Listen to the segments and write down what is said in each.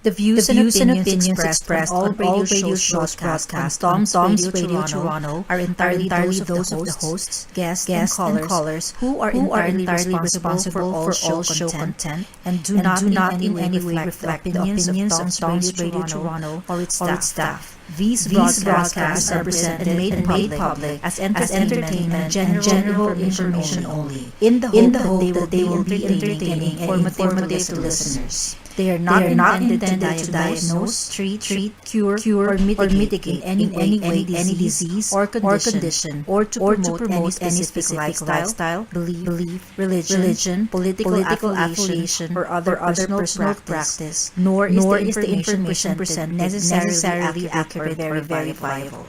The views and opinions expressed on all radio shows broadcast on Tom's Radio Toronto are entirely those of the hosts, guests, and callers who are entirely responsible for all show content and do not in any way reflect the opinions of Tom's Radio Toronto or its staff. These broadcasts are presented and made public as entertainment and general information only, in the hope that they will be entertaining and informative to listeners. They are not intended to diagnose, treat, cure, or mitigate in any way any disease or condition, or to promote any specific lifestyle, belief, religion, political affiliation, or other personal practice, nor is the information presented necessarily accurate or verifiable.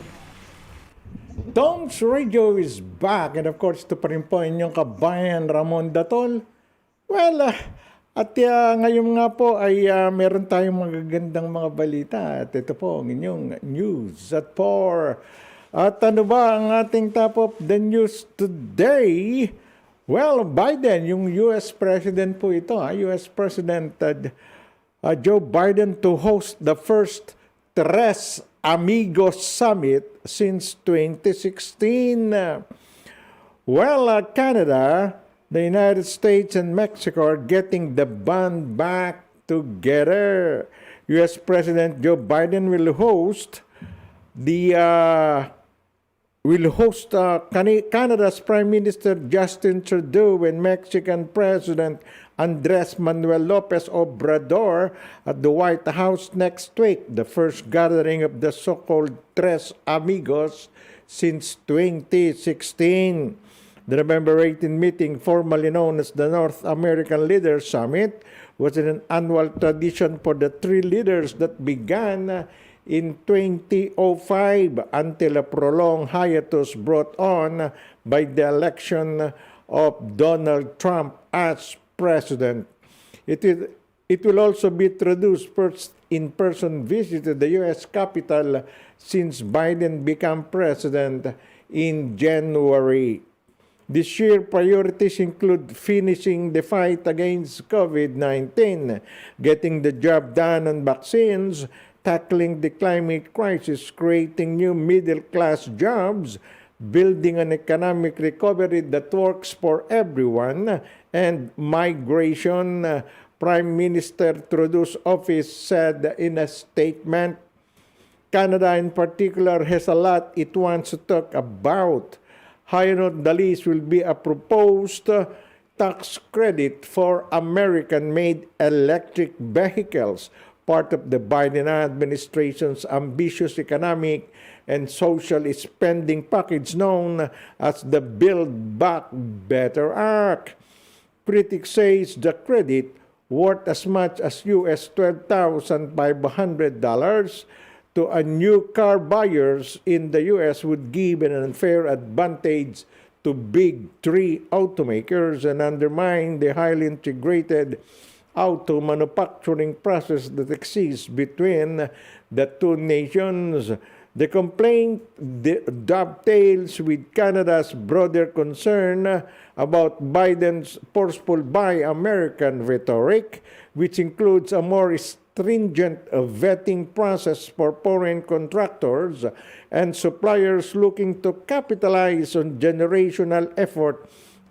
Tom's Radio is back, and of course, ito pa rin po inyong kabayan, Ramon Datol. Well, ngayon nga po ay meron tayong magagandang mga balita. At ito po ang inyong news at 4. At ano ba ang ating top of the news today? Well, Biden, yung US President po ito, US President Joe Biden to host the first Tres Amigos Summit since 2016. Well, Canada, the United States and Mexico are getting the band back together. U.S. President Joe Biden will host Canada's Prime Minister Justin Trudeau and Mexican President Andres Manuel Lopez Obrador at the White House next week, the first gathering of the so-called Tres Amigos since 2016. The November 18 meeting, formerly known as the North American Leaders Summit, was an annual tradition for the three leaders that began in 2005 until a prolonged hiatus brought on by the election of Donald Trump as president. It will also be Trudeau's first in-person visit to the U.S. Capitol since Biden became president in January. This year, priorities include finishing the fight against COVID-19, getting the job done on vaccines, tackling the climate crisis, creating new middle-class jobs, building an economic recovery that works for everyone, and migration, Prime Minister Trudeau's office said in a statement. Canada in particular has a lot it wants to talk about. High on the list will be a proposed tax credit for American-made electric vehicles, part of the Biden administration's ambitious economic and social spending package known as the Build Back Better Act. Critics say the credit, worth as much as US $12,500, to a new car buyers in the U.S. would give an unfair advantage to big three automakers and undermine the highly integrated auto manufacturing process that exists between the two nations. The complaint dovetails with Canada's broader concern about Biden's forceful Buy American rhetoric, which includes a more stringent vetting process for foreign contractors and suppliers looking to capitalize on generational effort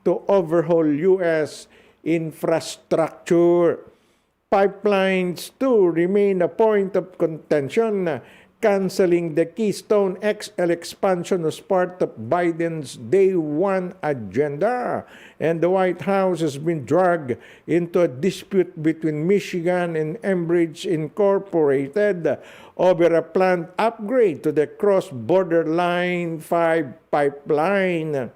to overhaul U.S. infrastructure. Pipelines, too, remain a point of contention. Canceling the Keystone XL expansion was part of Biden's Day One agenda, and the White House has been dragged into a dispute between Michigan and Enbridge Incorporated over a planned upgrade to the cross-border Line 5 pipeline.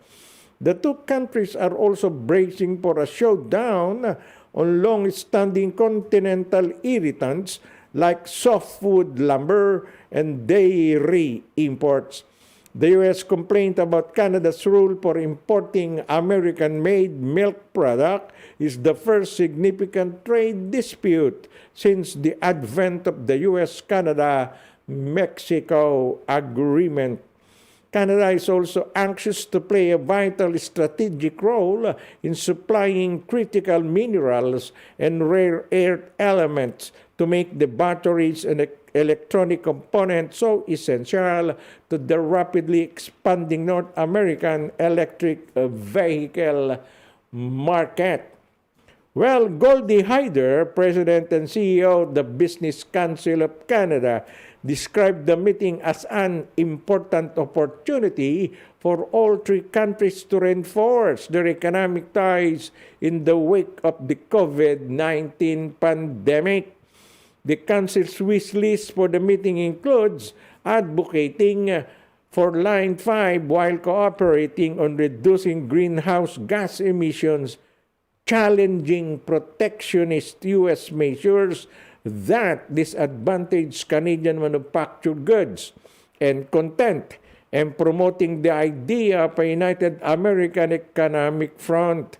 The two countries are also bracing for a showdown on long-standing continental irritants like softwood lumber and dairy imports. The U.S. complaint about Canada's rule for importing American-made milk product is the first significant trade dispute since the advent of the U.S.-Canada-Mexico agreement. Canada is also anxious to play a vital strategic role in supplying critical minerals and rare earth elements to make the batteries and electronic components so essential to the rapidly expanding North American electric vehicle market. Well, Goldie Hyder, President and CEO of the Business Council of Canada, described the meeting as an important opportunity for all three countries to reinforce their economic ties in the wake of the COVID-19 pandemic. The Council's wish list for the meeting includes advocating for Line 5 while cooperating on reducing greenhouse gas emissions, challenging protectionist U.S. measures that disadvantage Canadian manufactured goods and content, and promoting the idea of a United American Economic Front.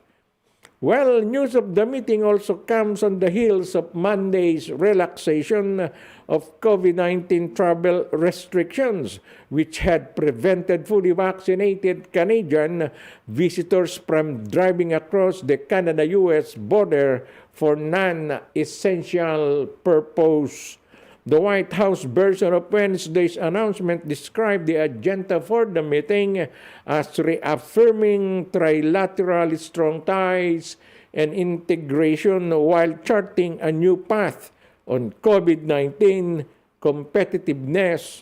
Well, news of the meeting also comes on the heels of Monday's relaxation of COVID-19 travel restrictions, which had prevented fully vaccinated Canadian visitors from driving across the Canada-US border for non-essential purpose. The White House version of Wednesday's announcement described the agenda for the meeting as reaffirming trilateral strong ties and integration while charting a new path on COVID-19, competitiveness,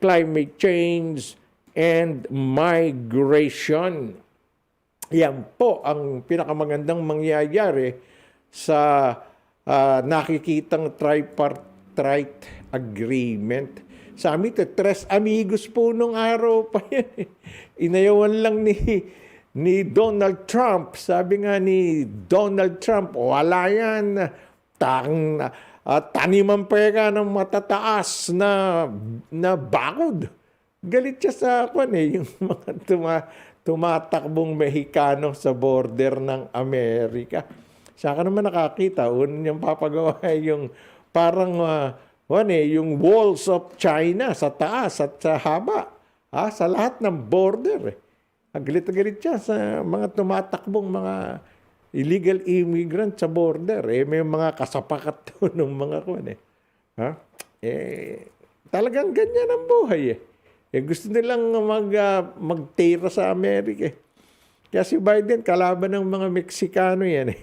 climate change, and migration. Yan po ang pinakamagandang mangyayari sa nakikitang tripartite agreement. Sa amin, tres amigos po nung araw pa yan. Inayawan lang ni Donald Trump. Sabi nga ni Donald Trump, wala yan. Taniman pa yan ng matataas na bakod. Galit siya sa yung mga tumatakbong Mexicano sa border ng Amerika. Saka naman nakakita, unang niyang papagawa yung parang yung walls of China sa taas at sa haba. Sa lahat ng border. Galit siya sa mga tumatakbong mga illegal immigrant sa border. May mga kasapakat doon ng mga talagang ganyan ang buhay. Gusto nilang magtira sa Amerika. Kaya si Biden, kalaban ng mga Meksikano yan.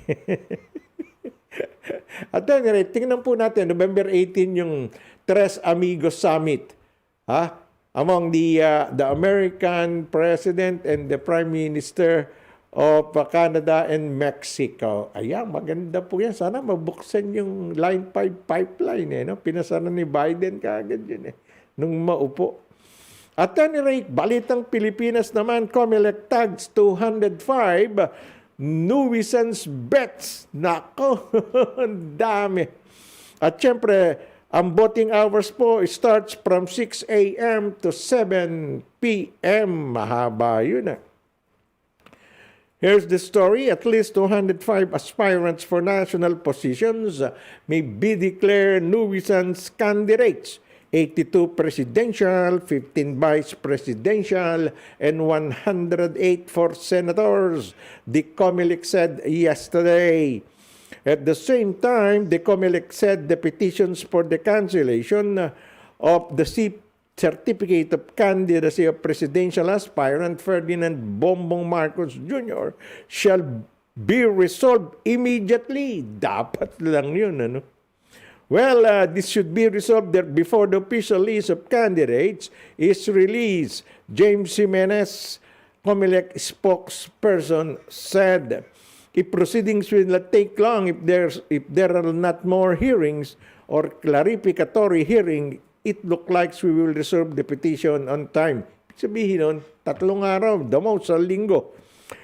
At anyway, tingnan po natin, November 18 yung Tres Amigos Summit. Among the American President and the Prime Minister of Canada and Mexico. Ayan, maganda po yan. Sana mabuksan yung Line 5 pipeline. Pinasara ni Biden kaagad yun nung maupo. At any rate, Balitang Pilipinas naman, COMELEC tags 205 nuisance bets. Nako, ang dami. At syempre, ang voting hours po starts from 6 a.m. to 7 p.m. Mahaba yun. Here's the story. At least 205 aspirants for national positions may be declared nuisance candidates. 82 presidential, 15 vice presidential, and 108 for senators, the COMELEC said yesterday. At the same time, the COMELEC said the petitions for the cancellation of the certificate of candidacy of presidential aspirant Ferdinand Bongbong Marcos Jr. shall be resolved immediately. Dapat lang yun, Well, this should be resolved before the official list of candidates is released. James Jimenez, COMELEC spokesperson, said, if proceedings will not take long, if there are not more hearings or clarificatory hearing, it looks like we will resolve the petition on time. Sabihin nun, 3 araw, the most, 1 linggo.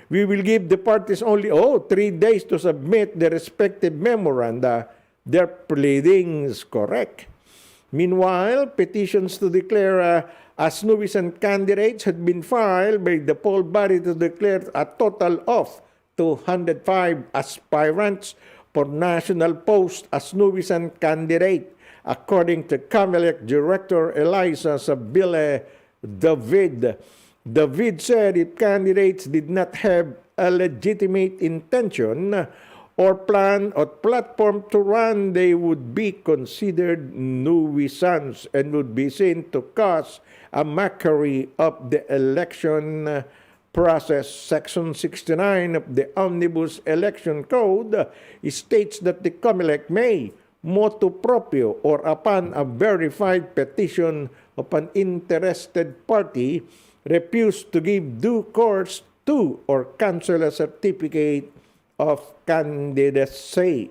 We will give the parties only 3 days to submit the respective memoranda. Their pleadings correct. Meanwhile, petitions to declare as nuisance candidates had been filed by the poll body to declare a total of 205 aspirants for national post as nuisance candidate, according to COMELEC Director Eliza Sabile David. David said if candidates did not have a legitimate intention or plan or platform to run, they would be considered nuisance and would be seen to cause a mockery of the election process. Section 69 of the Omnibus Election Code states that the COMELEC may, motu proprio or upon a verified petition of an interested party, refuse to give due course to or cancel a certificate of candidacy.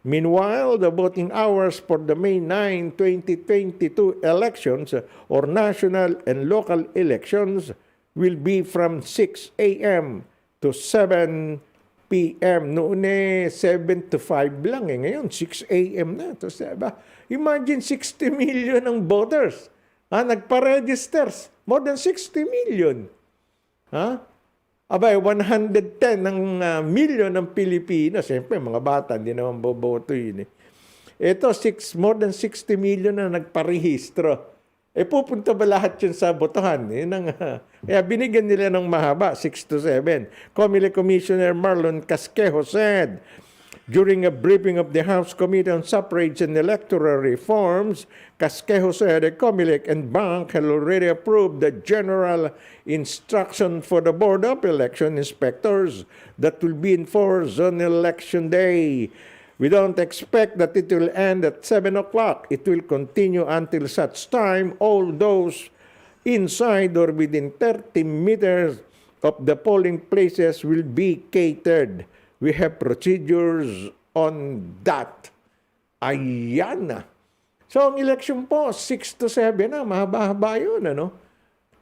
Meanwhile, the voting hours for the May 9, 2022 elections or national and local elections will be from 6 a.m. to 7 p.m. Noon 7 to 5 lang Ngayon, 6 a.m. na. To 7. Imagine 60 million ang voters. Nagpa-registers. More than 60 million. Abay, 110 million ng Pilipinas. Siyempre, mga bata, hindi naman boboto yun. Ito, more than 60 million na nagparehistro. Pupunta ba lahat yun sa botohan? Kaya binigyan nila ng mahaba, 6 to 7. COMELEC Commissioner Marlon Casquejo said, during a briefing of the House Committee on Suffrage and Electoral Reforms, Casquejo said the COMELEC and Bank had already approved the general instruction for the Board of Election Inspectors that will be enforced on Election Day. We don't expect that it will end at 7 o'clock. It will continue until such time all those inside or within 30 meters of the polling places will be catered. We have procedures on that. Ayan na. So, ang election po, 6 to 7 na. Mahaba-haba yun,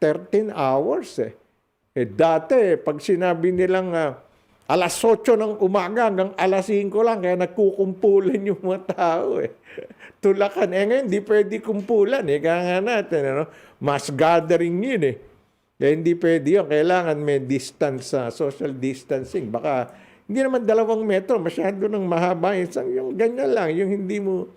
13 hours dati, pag sinabi nilang alas 8 ng umaga hanggang alas 5 lang, kaya nagkukumpulan yung mga tao Tulakan. Ngayon, hindi pwede kumpulan Kaya nga natin, mass gathering yun Kaya hindi pwede yun. Kailangan may distance, social distancing. Baka, hindi naman 2 metro, masyado nang mahaba. Yung ganyan lang, yung hindi mo...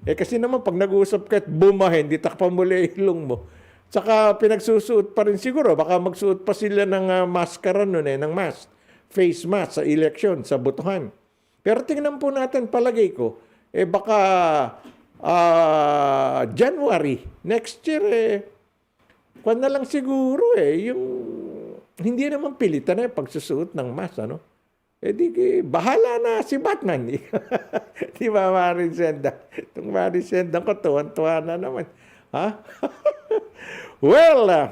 kasi naman, pag nag-uusap ka at bumahin, di takpan mo ilong mo. Saka pinagsusuot pa rin siguro. Baka magsuot pa sila ng maskara nun ng mask. Face mask sa election, sa botohan. Pero tingnan po natin, palagay ko, baka January, next year, kwan na lang siguro yung hindi naman pilitan pagsusuot ng mask, bahala na si Batman. Di ba, Maricenda? Itong Maricenda ko, tuwan-tuwa na naman. Well,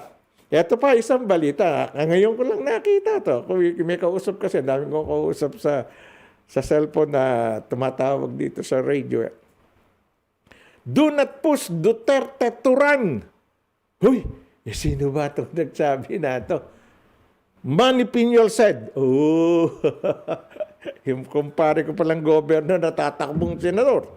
eto pa isang balita. Ngayon ko lang nakita to. Kung may kausap kasi, dami kong kausap sa cellphone na tumatawag dito sa radio. Do not push Duterte to run. Huy, sino ba itong nagsabi na to? Manny Piñol said, yung kumpare ko palang governor na tatakbong senador.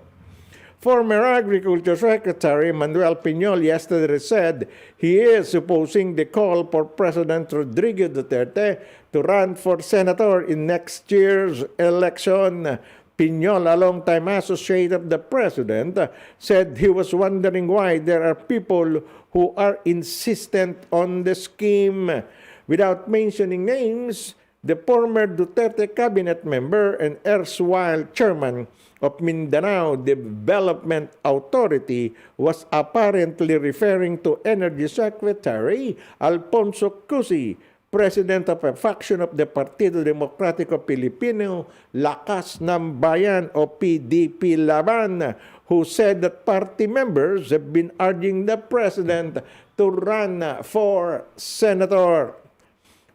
Former Agriculture Secretary Manuel Piñol yesterday said he is opposing the call for President Rodrigo Duterte to run for senator in next year's election. Piñol, a longtime associate of the president, said he was wondering why there are people who are insistent on the scheme. Without mentioning names, the former Duterte cabinet member and erstwhile chairman of Mindanao Development Authority was apparently referring to Energy Secretary Alfonso Cusi, president of a faction of the Partido Demokratiko Pilipino, Lakas ng Bayan o PDP Laban, who said that party members have been urging the president to run for senator.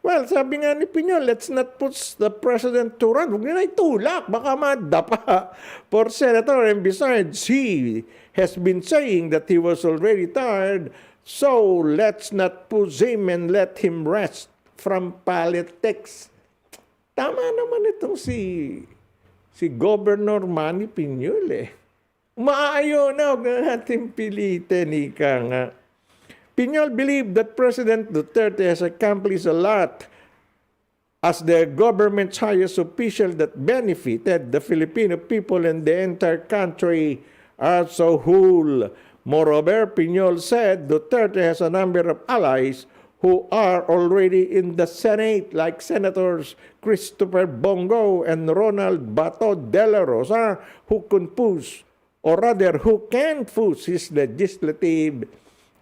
Well, sabi nga ni Piñol, let's not push the president to run. Huwag nila itulak, baka madapa for senator. And besides, he has been saying that he was already tired, so let's not push him and let him rest from politics. Tama naman itong si Governor Manny Piñol Umaayo na, huwag na natin pilitin, ika nga. Piñol believed that President Duterte has accomplished a lot as the government's highest official that benefited the Filipino people and the entire country as a whole. Moreover, Piñol said Duterte has a number of allies who are already in the Senate, like Senators Christopher Bongo and Ronald Bato de la Rosa, who can push, or rather, who can push his legislative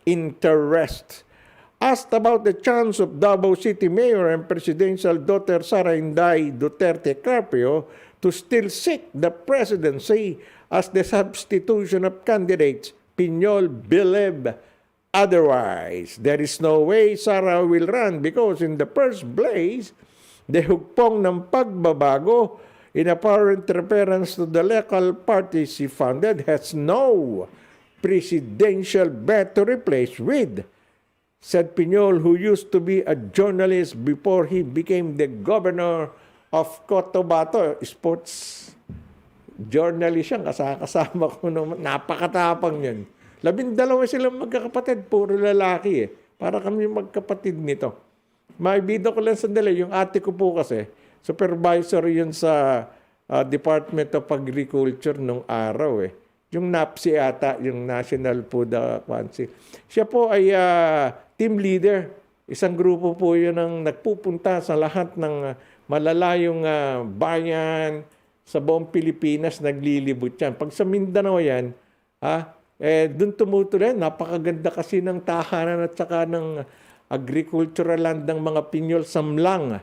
interest. Asked about the chance of Davao City Mayor and presidential daughter Sara Inday Duterte Carpio to still seek the presidency as the substitution of candidates, Piñol believed otherwise. There is no way Sara will run because in the first place, the hugpong ng pagbabago in apparent reference to the local party she founded has no presidential bet to replace with, said Piñol, who used to be a journalist before he became the governor of Cotabato. Sports journalist siya, kasama ko naman. Napakatapang yan. 12 silang magkakapatid, puro lalaki eh. Para kami magkapatid nito. Maibida ko lang sandali, yung ate ko po kasi, supervisor yun sa Department of Agriculture nung araw eh. Yung NAPSI ata, yung National Food Council. Siya po ay team leader. Isang grupo po yun ang nagpupunta sa lahat ng malalayong bayan sa buong Pilipinas, naglilibot yan. Pag sa Mindanao yan, doon tumutuloy. Napakaganda kasi ng tahanan at saka ng agricultural land ng mga Piñol Samlang,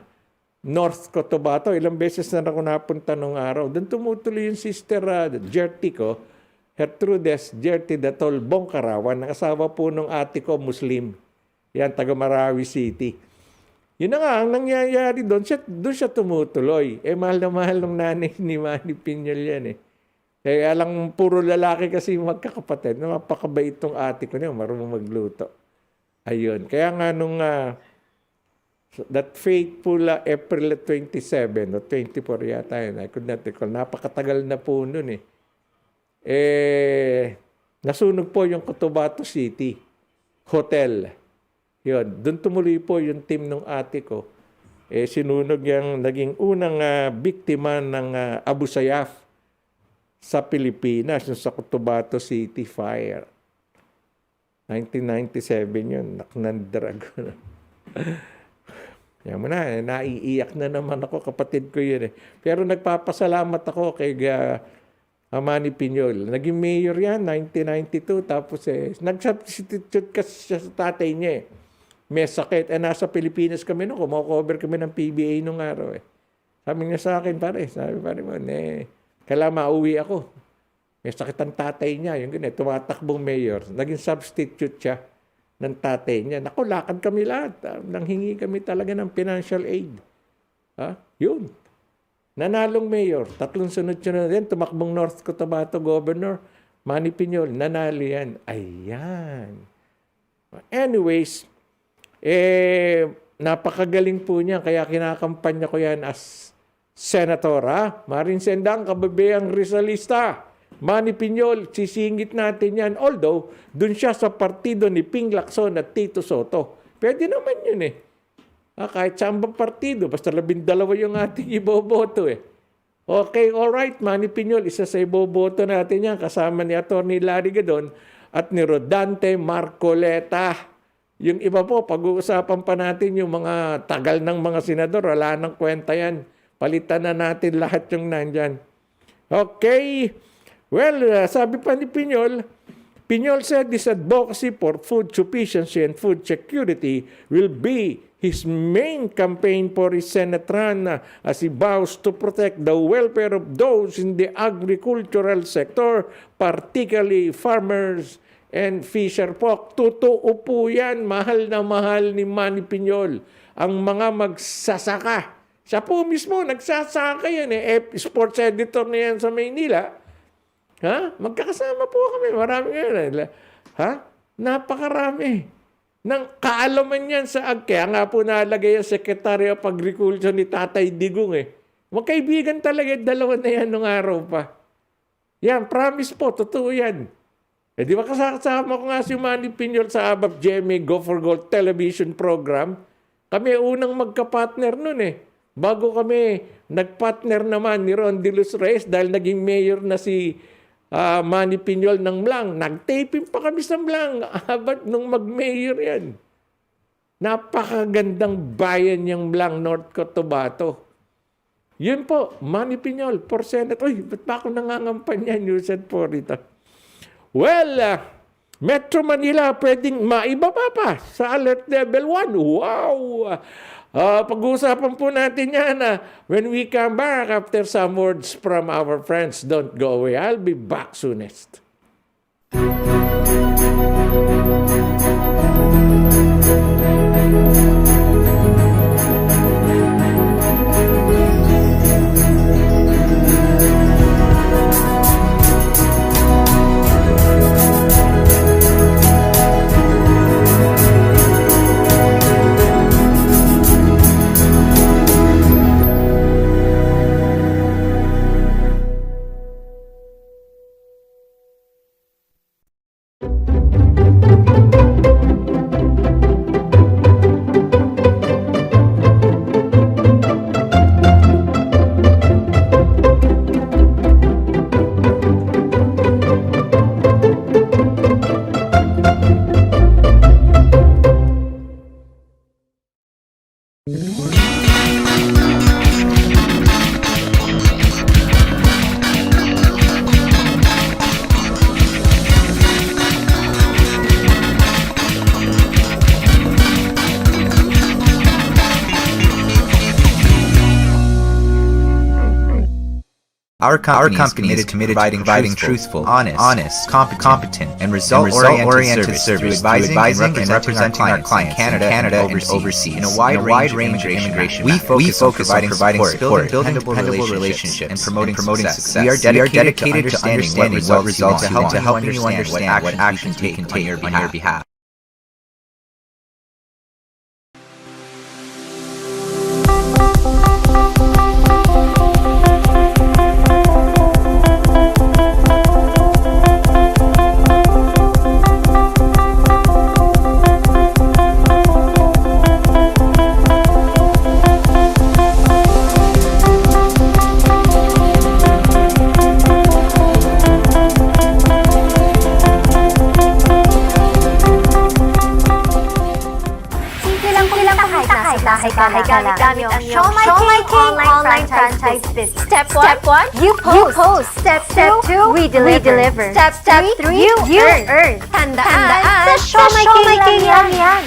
North Cotabato. Ilang beses na ako napunta nung araw. Doon tumutuloy yung sister Jerty ko, Hertrudes Jerty Datol Bongkarawan, ang asawa po ng ate ko, Muslim. Yan, taga Marawi City. Yun na nga, ang nangyayari doon siya tumutuloy. Mahal na mahal ng nanay ni Manny Piñol yan eh. Kaya lang puro lalaki kasi magkakapatid. Napakabait itong ate ko niya, marunong magluto. Ayun. Kaya nga nung that fateful April 27 o 24 yata yun, I could not recall. Napakatagal na po nun eh. Nasunog po yung Cotabato City Hotel. Yun. Doon tumuloy po yung team ng ate ko. Sinunog yung naging unang biktima ng Abu Sayyaf sa Pilipinas, yung sa Cotabato City Fire. 1997 yun, naknandrag. Yan mo na, naiiyak na naman ako, kapatid ko yun eh. Pero nagpapasalamat ako kay Manny Piñol. Naging mayor yan, 1992, tapos nag-substitute kasi siya sa tatay niya eh. May sakit. Nasa Pilipinas kami noon, kumakover kami ng PBA nung araw eh. Sabi niya sa akin, sabi mo, kailangan mauwi ako. May sakit ang tatay niya. Yung ganyan, tumatakbong mayor. Naging substitute siya ng tatay niya. Naku, lakad kami lahat. Nanghingi kami talaga ng financial aid. Yun. Nanalong mayor. 3 sunod-sunod din. Tumakbong North Cotabato Governor. Manny Piñol. Nanalo yan. Ayan. Anyways, napakagaling po niya. Kaya kinakampanya ko yan as Senator, Marin Sendang, kababayang Rizalista. Manny Piñol, sisingit natin yan. Although, dun siya sa partido ni Ping Lacson at Tito Soto. Pwede naman yun eh. Kahit saan ba partido, basta 12 yung ating iboboto eh. Okay, alright, Manny Piñol, isa sa iboboto natin yan, kasama ni Atty. Larry Gadon at ni Rodante Marcoleta. Yung iba po, pag-uusapan pa natin yung mga tagal ng mga senador, wala nang kwenta yan. Palitan na natin lahat yung nandyan. Okay. Well, sabi pa ni Piñol said this advocacy for food sufficiency and food security will be his main campaign for his Senate run as he vows to protect the welfare of those in the agricultural sector, particularly farmers and fisher folk. Totoo po yan, mahal na mahal ni Manny Piñol ang mga magsasaka. Siya po mismo, nagsasaka yan eh. Sports editor na yan sa Maynila. Magkakasama po kami. Marami yan. Napakarami. Nang kaalaman yan sa kaya nga po nalagay ang Secretary of Agriculture ni Tatay Digong eh. Magkaibigan talaga, dalawa na yan nung araw pa. Yan, promise po, totoo yan. Di ba kasama ko nga si Manny Piñol sa ABAP GMA Go for Gold television program? Kami unang magka-partner nun eh. Bago kami nagpartner naman ni Ron De Los Reyes dahil naging mayor na si Manny Piñol ng Mlang. Nag-taping pa kami sa Mlang. Nung mag-mayor yan. Napakagandang bayan yung Blang, North Cotabato. Yun po, Manny Piñol for Senate. Uy, ba't pa ako nangangampanya? You said po rito. Well, Metro Manila pwedeng maibaba pa sa alert level 1. Wow! Pag-uusapan po natin yan when we come back after some words from our friends. Don't go away. I'll be back soonest. Our company is committed to providing truthful, honest, competent, and result-oriented service through advising and representing our clients in Canada and overseas in a wide range of immigration. We focus on providing support, building dependable relationships, and promoting success. We are dedicated to understanding what results to helping you understand what actions we can take on your behalf. Bahay gamit ang iyong Show My King online franchise business. Step 1, you post. Step 2, we deliver. Step 3, you earn. Tandaan, sa Show My King yan.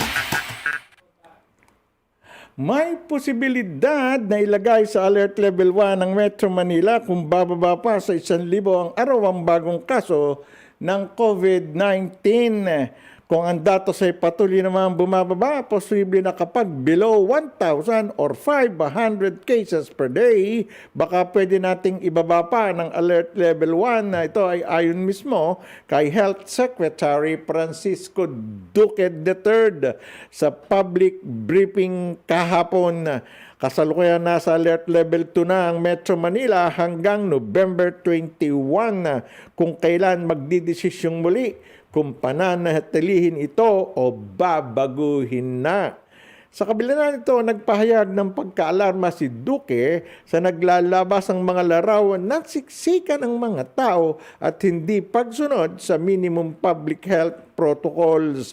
May posibilidad na ilagay sa alert level 1 ng Metro Manila kung bababa pa sa 1,000 ang araw ang bagong kaso ng COVID-19. Kung ang datos ay patuloy naman bumababa, posible na kapag below 1,000 or 500 cases per day, baka pwede nating ibaba pa ng alert level 1 na ito ay ayon mismo kay Health Secretary Francisco Duque III sa public briefing kahapon. Kasalukuyan nasa alert level 2 na ang Metro Manila hanggang November 21 kung kailan magdidesisyong muli kung pananatilihin ito o babaguhin na. Sa kabila na nito, nagpahayag ng pagkaalarma si Duque sa naglalabas ang mga larawan na siksikan ng mga tao at hindi pagsunod sa minimum public health protocols.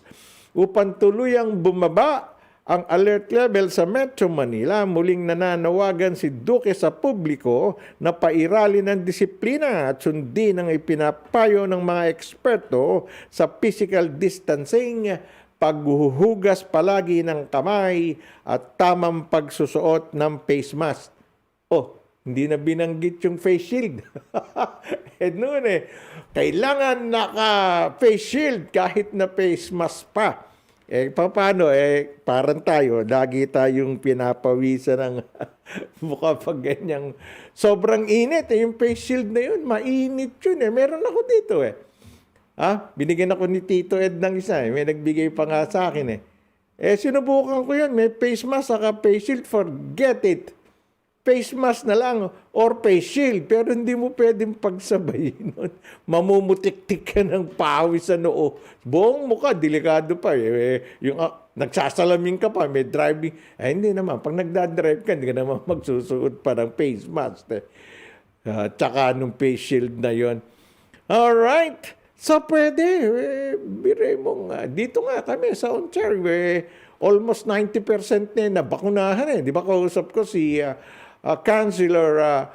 Upang tuluyang bumaba ang alert level sa Metro Manila, muling nananawagan si Duque sa publiko na pairalin ng disiplina at sundin ang ipinapayo ng mga eksperto sa physical distancing, paghuhugas palagi ng kamay at tamang pagsusuot ng face mask. Hindi na binanggit yung face shield. Noon kailangan naka-face shield kahit na face mask pa. Paano? Parang tayo, lagi tayong pinapawisan ng mukha pag ganyang sobrang init. Yung face shield na yun, mainit yun. Meron ako dito Binigyan ako ni Tito Ed ng isa. May nagbigay pa nga sa akin sinubukan ko yun. May face mask saka face shield. Forget it. Face mask na lang or face shield. Pero hindi mo pwedeng pagsabayin nun. Mamumutik-tik ka ng pawis sa noo. Buong mukha, delikado pa. Yung nagsasalamin ka pa, may driving. Hindi naman. Pag nagdadrive ka, hindi ka naman magsusuot pa ng face mask. Tsaka nung face shield na yon. Alright. So pwede. Bire mong, dito nga kami sa Ontario. almost 90% na nabakunahan eh. Di ba kausap ko si Councilor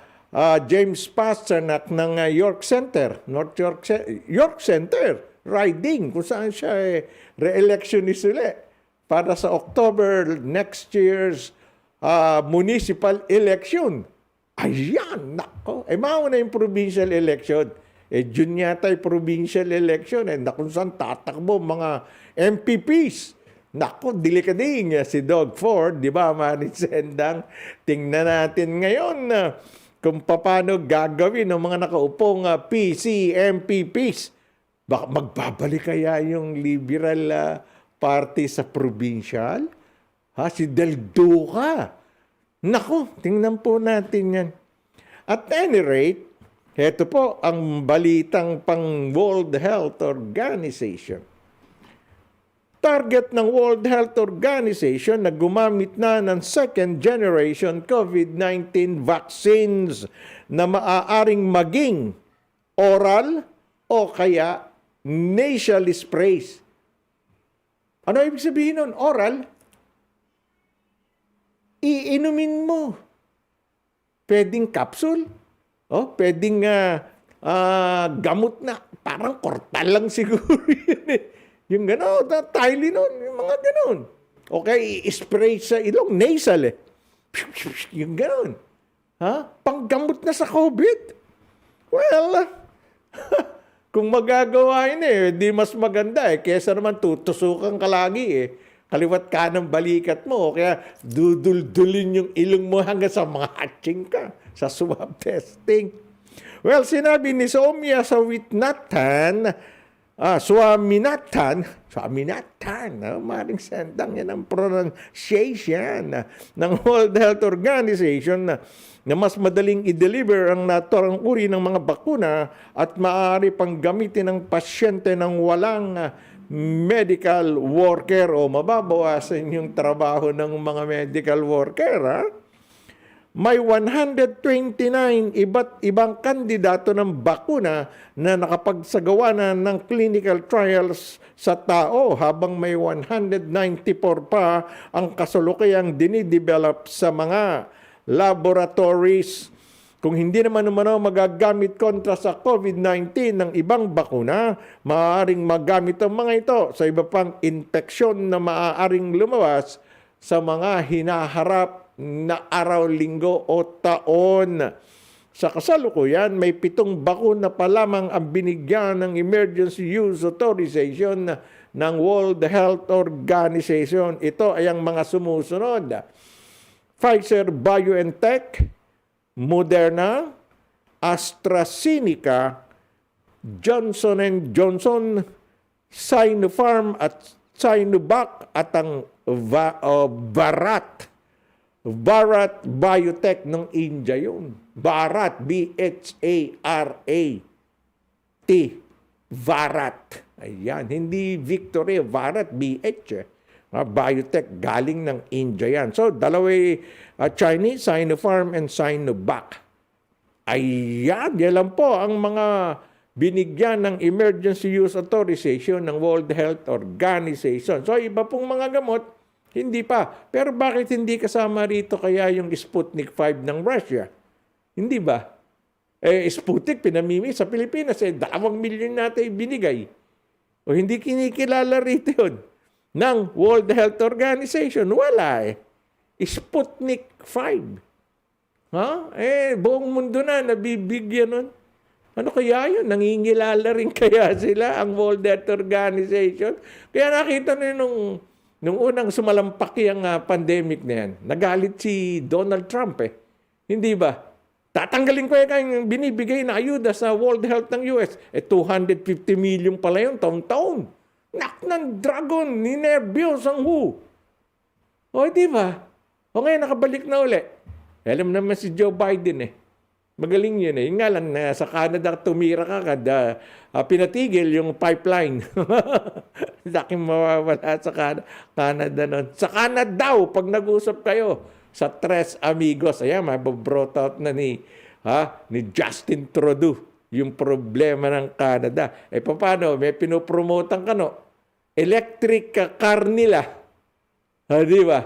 James Pasternak ng York Center, York Center, riding, kung saan siya re-electionist ulit para sa October next year's municipal election. Ayan, nako. Mauna yung provincial election. June yata yung provincial election. Kung saan tatakbo mga MPPs. Nako, delikading si Doug Ford, di ba, Marisendang? Tingnan natin ngayon kung paano gagawin ng mga nakaupong PC, MPPs. Baka magbabalik kaya yung liberal party sa provincial? Si Del Duca. Naku, tingnan po natin yan. At any rate, heto po ang balitang pang World Health Organization. Target ng World Health Organization na gumamit na ng second generation COVID-19 vaccines na maaaring maging oral o kaya nasal sprays. Ano ibig sabihin nun? Oral? Iinumin mo. Pwedeng capsule. Pwedeng gamot na. Parang kortal lang siguro yun eh. Yung gano'n, Tylenol, yung mga gano'n. Okay, i-spray sa ilong, nasal eh. Yung gano'n. Panggamot na sa COVID. Well, kung magagawa yun di mas maganda kesa naman tutusukan ka lagi kaliwat kanang balikat mo, kaya dudul-dulin yung ilong mo hanggang sa mga hatching ka sa swab testing. Well, sinabi ni Soumya Swaminathan, Maring Sendang, yan ang pronunciation ng World Health Organization na mas madaling i-deliver ang naturang uri ng mga bakuna at maaari pang gamitin ng pasyente ng walang medical worker o mababawasan yung trabaho ng mga medical worker. May 129 iba't ibang kandidato ng bakuna na nakapagsagawa na ng clinical trials sa tao habang may 194 pa ang kasalukuyang dinidevelop sa mga laboratories. Kung hindi naman magagamit kontra sa COVID-19 ng ibang bakuna, maaaring magamit ang mga ito sa iba pang infeksyon na maaaring lumawas sa mga hinaharap na araw, linggo o taon. Sa kasalukuyan, may 7 bakuna pa lamang ang binigyan ng emergency use authorization ng World Health Organization. Ito ay ang mga sumusunod: Pfizer BioNTech, Moderna, AstraZeneca, Johnson & Johnson, Sinopharm at Sinovac at ang Bharat Biotech ng India yun. Bharat, B-H-A-R-A-T. Bharat. Ayan, hindi Victory, Bharat, B-H. Biotech galing ng India yan. So, dalaway Chinese, Sinopharm and Sinovac. Ayan, yan lang po ang mga binigyan ng emergency use authorization ng World Health Organization. So, iba pong mga gamot, hindi pa. Pero bakit hindi kasama rito kaya yung Sputnik 5 ng Russia? Hindi ba? Sputnik, pinamimi sa Pilipinas, 2 milyon natin binigay. O hindi kinikilala rito yun ng World Health Organization. Wala Sputnik 5. Buong mundo na nabibigyan nun. Ano kaya yun? Nangingilala rin kaya sila ang World Health Organization? Kaya nakita nyo nung unang sumalampak yung pandemic na yan, nagalit si Donald Trump Hindi ba? Tatanggalin ko yung binibigay na ayuda sa World Health ng US. 250 million pala yun, taon-taon. Nak ng dragon, ninervyos ang WHO. Di ba? Ngayon, nakabalik na uli. Alam naman si Joe Biden Magaling yun Yung nga lang, sa Canada tumira ka kada pinatigil yung pipeline. Laking mawawala sa Canada nun. Sa Canada daw, pag nag-usap kayo sa Tres Amigos, ayan, mababrought out na ni Justin Trudeau yung problema ng Canada. Paano? May pinopromotan ka, no? Electric car nila. Di ba?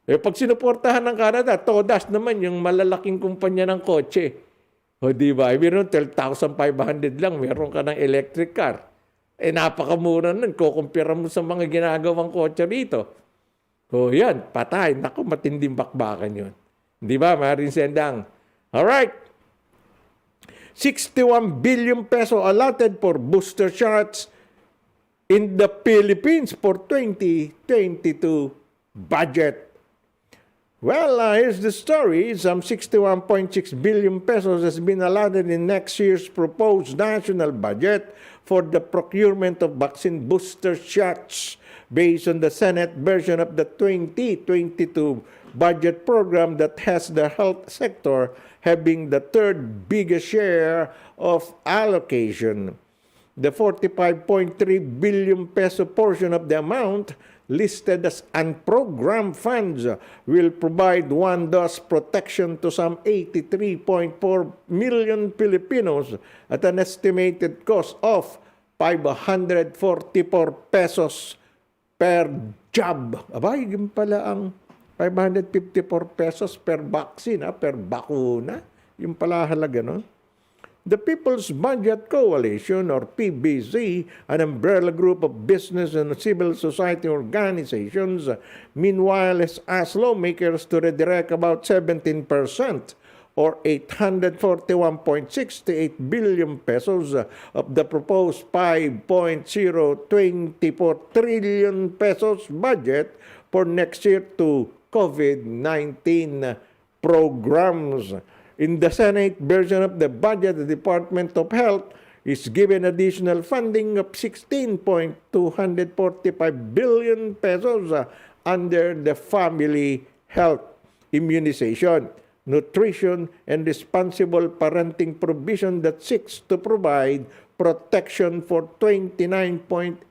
Pag sinuportahan ng Canada, Todas naman yung malalaking kumpanya ng kotse. Di ba? Meron 12,500 lang, meron ka ng electric car. Napakamura nun. Kukumpira mo sa mga ginagawang kotse rito. Yan, patay. Naku, matinding bakbakan yun. Di ba, Marin Sendang? Alright. 61 billion peso allotted for booster shots in the Philippines for 2022 budget. Well, here's the story. Some 61.6 billion pesos has been allotted in next year's proposed national budget for the procurement of vaccine booster shots based on the Senate version of the 2022 budget program that has the health sector having the third biggest share of allocation. The 45.3 billion peso portion of the amount listed as unprogrammed funds will provide one-dose protection to some 83.4 million Filipinos at an estimated cost of 544 pesos per jab. Abay, yun pala ang 554 pesos per vaccine, per bakuna. Yung pala halaga, no? The People's Budget Coalition, or PBC, an umbrella group of business and civil society organizations, meanwhile has asked lawmakers to redirect about 17% or 841.68 billion pesos of the proposed 5.024 trillion pesos budget for next year to COVID-19 programs. In the Senate version of the budget, the Department of Health is given additional funding of 16.245 billion pesos under the Family Health Immunization, Nutrition, and Responsible Parenting provision that seeks to provide protection for 29.86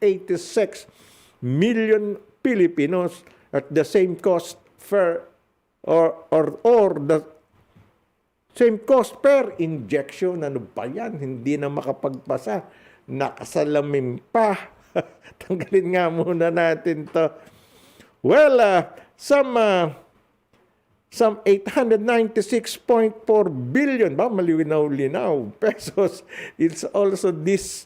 million Filipinos at the same cost the same cost per injection. Ano ba yan? Hindi na makapagpasa. Nakasalamin pa. Tanggalin nga muna natin to. Well, some 896.4 billion, malinaw-linaw, pesos, it's also this,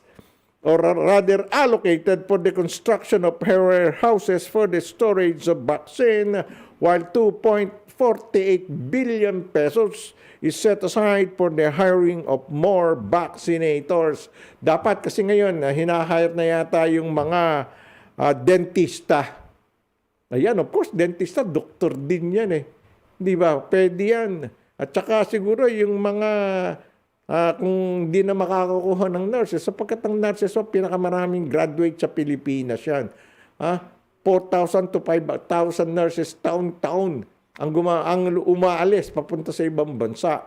or rather allocated for the construction of warehouses for the storage of vaccine, while 2.48 billion pesos is set aside for the hiring of more vaccinators. Dapat kasi ngayon, hinahire na yata yung mga dentista. Ayan, of course, dentista, doktor din yan eh. Di ba? Pwede yan. At saka siguro yung mga, kung di na makakakuha ng nurses, sapagkat ang nurses, pinakamaraming graduate sa Pilipinas yan. 4,000 to 5,000 nurses taon-taon ang umaalis papunta sa ibang bansa.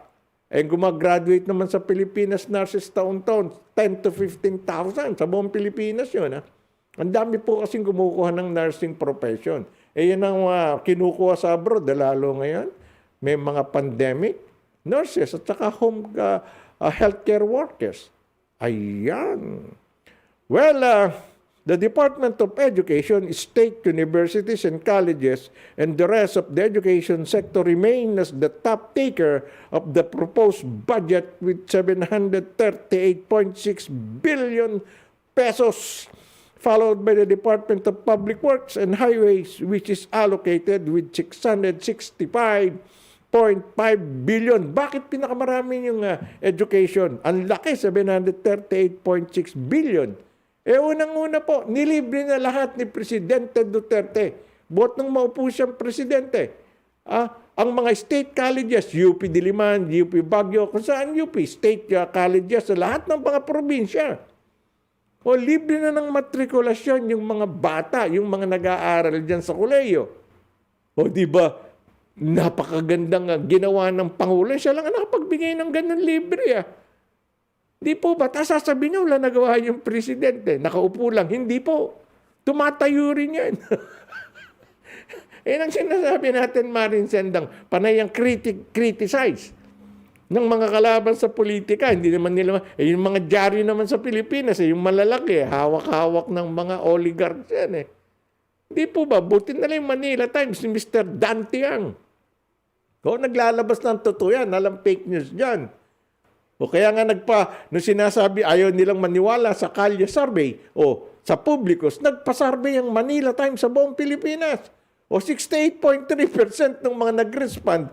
Gumagraduate naman sa Pilipinas nurses taon-taon, 10 to 15,000 sa buong Pilipinas yun. Ang dami po kasing kumukuha ng nursing profession. Yan ang kinukuha sa abroad, lalo ngayon. May mga pandemic nurses at saka home healthcare workers. Ayan. Well, the Department of Education, state universities and colleges, and the rest of the education sector remain as the top taker of the proposed budget with 738.6 billion pesos, followed by the Department of Public Works and Highways, which is allocated with 665.5 billion. Bakit pinakamarami yung education? Ang laki, 738.6 billion. Unang-una po, nilibre na lahat ni Presidente Duterte. Buot nung maupo siyang presidente. Ang mga state colleges, UP Diliman, UP Baguio, kung saan UP, state colleges sa lahat ng mga probinsya. Libre na ng matrikulasyon yung mga bata, yung mga nag-aaral dyan sa koleyo. Di ba, napakagandang ginawa ng Pangulo. Siya lang ang nakapagbigay ng ganun libre. Di po ba? Tapos sasabihin niya, wala nagawa yung presidente. Nakaupo lang. Hindi po. Tumatayo rin yan. Ang sinasabi natin, Marin Sendang, panay ang criticize ng mga kalaban sa politika. Hindi naman nila, yung mga dyaryo naman sa Pilipinas, yung malalaki, hawak-hawak ng mga oligarchs yan . Di po ba? Buti na lang yung Manila Times ni Mr. Dantiang. O, naglalabas ng totoo yan. Alam fake news dyan. O kaya nga nung sinasabi ayaw nilang maniwala sa Kalye Survey o sa Publicos, nagpa-survey ang Manila Times sa buong Pilipinas. O 68.3% ng mga nag-respond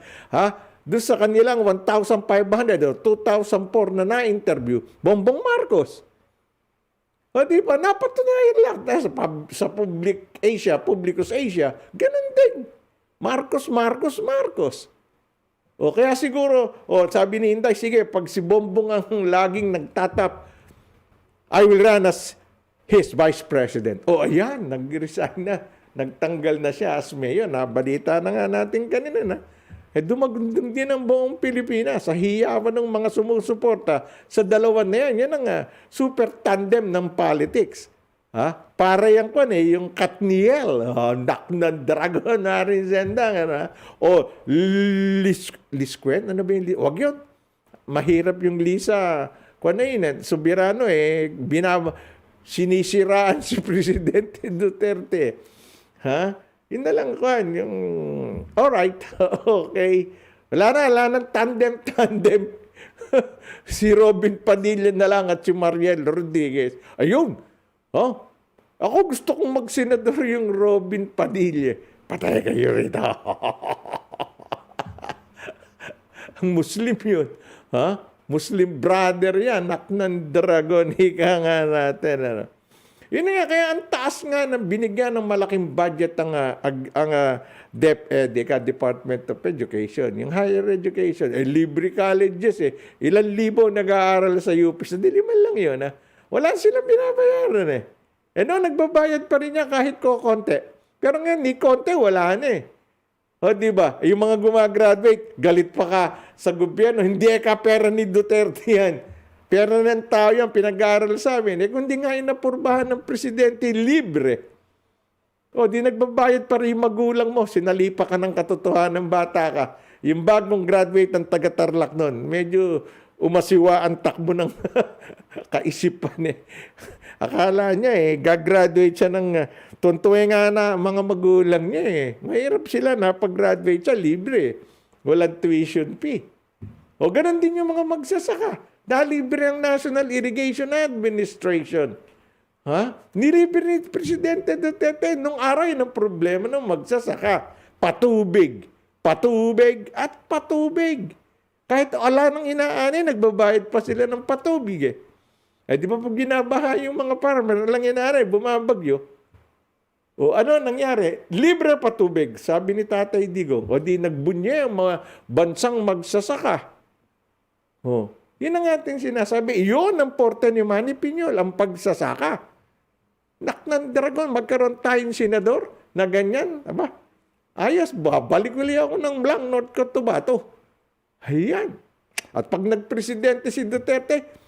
doon sa kanilang 1,500 o 2,004 na na-interview, Bongbong Marcos. O di ba, napatunayan lang sa Publicos Asia, ganun din. Marcos. O kaya siguro, sabi ni Inday, sige, pag si Bongbong ang laging nagtatap, I will run as his vice president. O ayan, nag-resign na. Nagtanggal na siya as mayor. Nabalita na nga natin kanina na. Dumagundong din ang buong Pilipinas sa hiyawan ng mga sumusuporta sa dalawa na yan. Yan ang super tandem ng politics. Para yan ko yung Katniel. Nak ng dragon na rin sendang. O Lisquen. Ano ba yung Wag yun. Mahirap yung Lisa. Kung yun, Soberano sinisiraan si Presidente Duterte. Yun na lang yung alright, okay. Wala nang tandem. Si Robin Padilla na lang at si Mariel Rodriguez. Ayun. Ako gusto kong magsenador yung Robin Padilla. Patay kayo rito. Ang Muslim yun. Muslim brother yan. Nak ng dragon. Ika nga natin. Yun nga, kaya ang taas nga ng binigyan ng malaking budget ang DepEd, Department of Education, yung higher education, libre colleges Ilan libo nag-aaral sa UP, sa diliman lang yun Wala silang binabayaran nagbabayad pa rin niya kahit konti. Pero ngayon, ni konti, wala na O, di ba? Yung mga gumagraduate, galit pa ka sa gobyerno, hindi ka pera ni Duterte yan. Pero ng tao yan, pinag-aaral sa amin. Kundi nga inapurbahan ng presidente, libre. O, di nagbabayad pa rin magulang mo. Sinalipa ka ng katotohanan ng bata ka. Yung bagong graduate ng taga-Tarlac nun, medyo umasiwa ang takbo ng kaisipan Akala niya gagraduate siya ng tuntuwe nga na mga magulang niya Mahirap sila napag-graduate siya, libre. Walang tuition fee. O, ganun din yung mga magsasaka. Libre ang National Irrigation Administration. Nilibre ni Presidente Duterte nung araw ng problema ng magsasaka. Patubig. At patubig. Kahit wala nang inaani, nagbabayad pa sila ng patubig di ba pag ginabaha yung mga farmer, lang inaani, bumabagyo. O ano nangyari? Libre patubig, sabi ni Tatay Digo. O di nagbunye ang mga bansang magsasaka. Yun ang ating sinasabi. Iyon ang porte ni Manny Piñol, ang pagsasaka. Nak ng dragon, magkaroon tayong senador na ganyan. Ayos, babalik ulit ako ng Blanc, North Cotabato. Ayan. At pag nagpresidente si Duterte,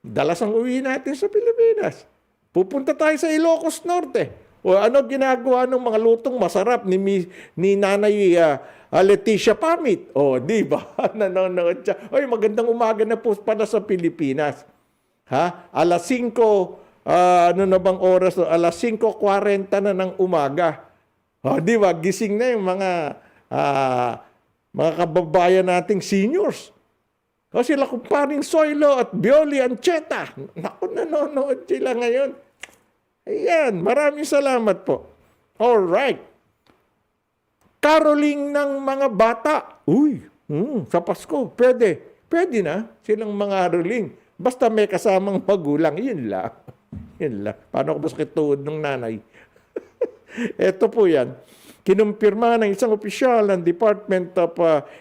dalas ang uwi natin sa Pilipinas. Pupunta tayo sa Ilocos Norte. O ano ginagawa ng mga lutong masarap ni Nanay Leticia Pamit. O, di ba? Nanonood siya. Oy, magandang umaga na po pala sa Pilipinas. Alas 5, ano na bang oras? Alas 5:40 na ng umaga. O, di ba? Gising na yung mga kababayan nating seniors. O, sila kumparing Soylo at Bioli Ancheta. Naku, nanonood sila ngayon. Ayan, maraming salamat po. All right. Caroling ng mga bata. Sa Pasko, pwede. Pwede na silang mga caroling. Basta may kasamang magulang. Yun lang. Paano ko ba sakit tuhod ng nanay? Ito po yan. Kinumpirma ng isang opisyal ng Department of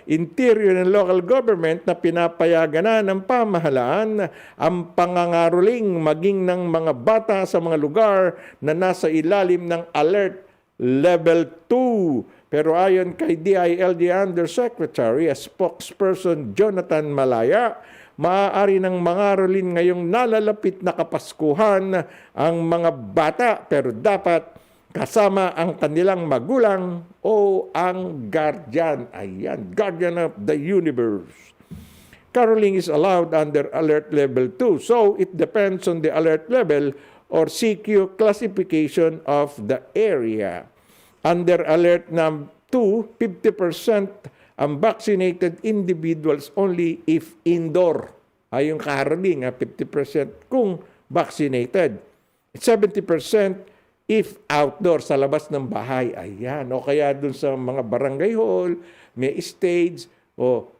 Interior and Local Government na pinapayagan na ng pamahalaan ang pangangaroling maging ng mga bata sa mga lugar na nasa ilalim ng Alert Level 2. Pero ayon kay DILG Undersecretary, spokesperson Jonathan Malaya, maaari ng mangarolin ngayong nalalapit na Kapaskuhan ang mga bata pero dapat kasama ang kanilang magulang o ang guardian. Ayan, guardian of the universe. Caroling is allowed under Alert Level 2. So, it depends on the alert level or CQ classification of the area. Under Alert Number 2, 50% ang vaccinated individuals only if indoor. Ay yung caroling, 50% kung vaccinated. 70% if outdoor, sa labas ng bahay. Ayan. O kaya dun sa mga barangay hall, may stage, o